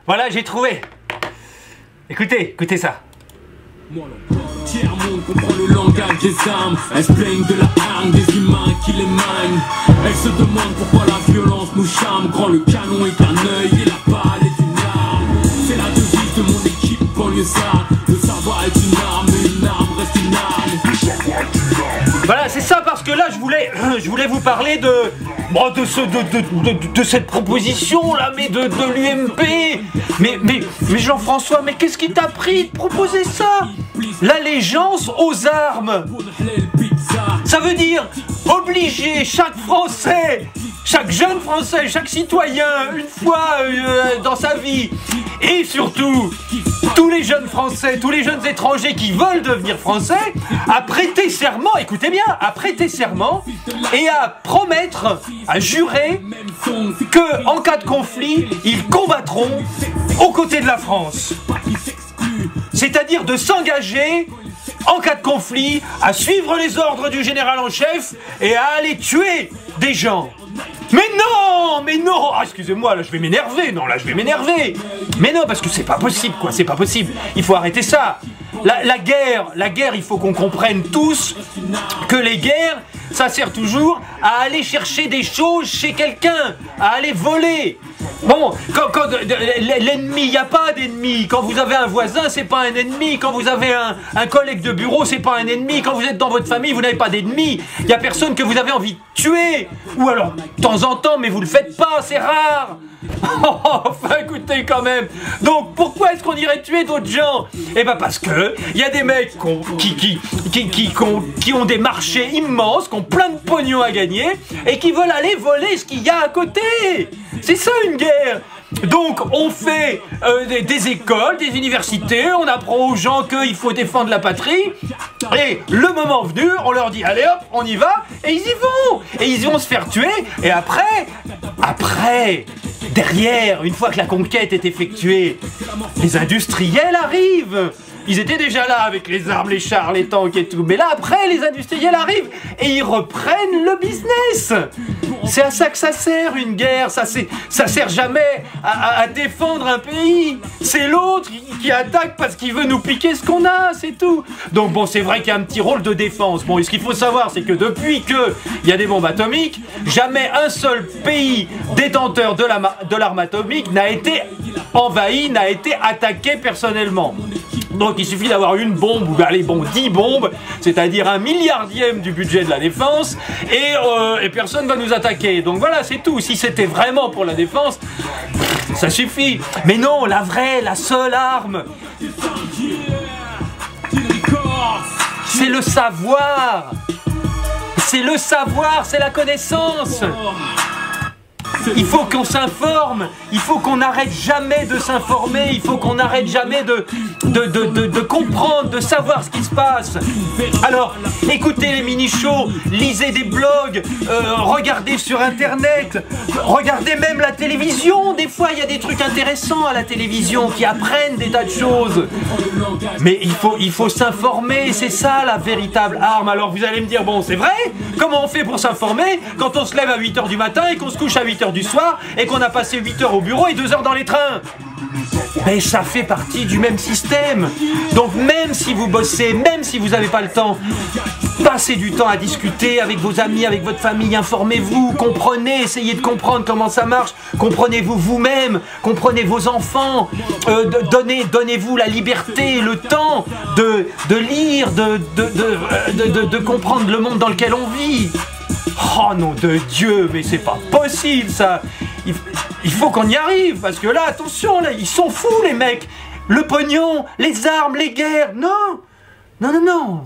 Voilà, j'ai trouvé. Écoutez, écoutez ça. Tiers-monde comprend le langage des armes. Elles se plaignent de la hargne des humains qui les mènent. Elles se demandent pourquoi la violence nous charme. Quand le canon est un œil et la balle est une arme. C'est la devise de mon équipe banlieusarde. Le savoir est une arme et une arme reste une arme. Voilà, c'est ça, parce que là, je voulais vous parler de cette proposition là, mais de l'UMP. Mais Jean-François, mais qu'est-ce qui t'a pris de proposer ça? L'allégeance aux armes. Ça veut dire obliger chaque Français, chaque jeune Français, chaque citoyen, une fois dans sa vie, et surtout tous les jeunes Français, tous les jeunes étrangers qui veulent devenir Français, à prêter serment, écoutez bien, à prêter serment et à promettre, à jurer que en cas de conflit, ils combattront aux côtés de la France. C'est-à-dire de s'engager en cas de conflit à suivre les ordres du général en chef et à aller tuer des gens. Mais non, ah, excusez-moi, là je vais m'énerver, mais non, parce que c'est pas possible, quoi, c'est pas possible, il faut arrêter ça. La guerre, il faut qu'on comprenne tous que les guerres, ça sert toujours à aller chercher des choses chez quelqu'un, à aller voler. Bon, quand l'ennemi, il n'y a pas d'ennemi. Quand vous avez un voisin, c'est pas un ennemi. Quand vous avez un collègue de bureau, c'est pas un ennemi. Quand vous êtes dans votre famille, vous n'avez pas d'ennemi. Il n'y a personne que vous avez envie de tuer. Ou alors, de temps en temps, mais vous le faites pas, c'est rare. Enfin, écoutez quand même. Donc, pourquoi est-ce qu'on irait tuer d'autres gens? Eh ben parce que il y a des mecs qui ont des marchés immenses, qui ont plein de pognon à gagner et qui veulent aller voler ce qu'il y a à côté. C'est ça une guerre. Donc on fait des écoles, des universités, on apprend aux gens qu'il faut défendre la patrie, et le moment venu, on leur dit allez hop, on y va, et ils y vont, et ils vont se faire tuer, et après, derrière, une fois que la conquête est effectuée, les industriels arrivent. Ils étaient déjà là avec les armes, les chars, les tanks et tout. Mais là, après, les industriels arrivent et ils reprennent le business. C'est à ça que ça sert, une guerre. Ça sert jamais à défendre un pays. C'est l'autre qui attaque parce qu'il veut nous piquer ce qu'on a, c'est tout. Donc bon, c'est vrai qu'il y a un petit rôle de défense. Bon, et ce qu'il faut savoir, c'est que depuis qu'il y a des bombes atomiques, jamais un seul pays détenteur de l'arme atomique n'a été envahi, n'a été attaqué personnellement. Donc il suffit d'avoir une bombe, ou allez bon 10 bombes, c'est-à-dire 1 milliardième du budget de la défense, et personne ne va nous attaquer. Donc voilà, c'est tout. Si c'était vraiment pour la défense, ça suffit. Mais non, la vraie, la seule arme, c'est le savoir. C'est le savoir, c'est la connaissance. Il faut qu'on s'informe, il faut qu'on n'arrête jamais de s'informer, il faut qu'on n'arrête jamais de comprendre, de savoir ce qui se passe. Alors, écoutez les mini-shows, lisez des blogs, regardez sur internet, regardez même la télévision. Des fois, il y a des trucs intéressants à la télévision qui apprennent des tas de choses. Mais il faut s'informer, c'est ça la véritable arme. Alors vous allez me dire, bon, c'est vrai, comment on fait pour s'informer quand on se lève à 8 h du matin et qu'on se couche à 8 h du soir et qu'on a passé 8 heures au bureau et 2 heures dans les trains? Mais ça fait partie du même système. Donc même si vous bossez, même si vous n'avez pas le temps, passez du temps à discuter avec vos amis, avec votre famille, informez-vous, comprenez, essayez de comprendre comment ça marche, comprenez-vous vous-même, comprenez vos enfants, donnez-vous la liberté, le temps de lire, de comprendre le monde dans lequel on vit. Oh nom de Dieu, mais c'est pas possible ça. Il faut qu'on y arrive, parce que là, attention, là, ils sont fous les mecs. Le pognon, les armes, les guerres, non. Non, non, non.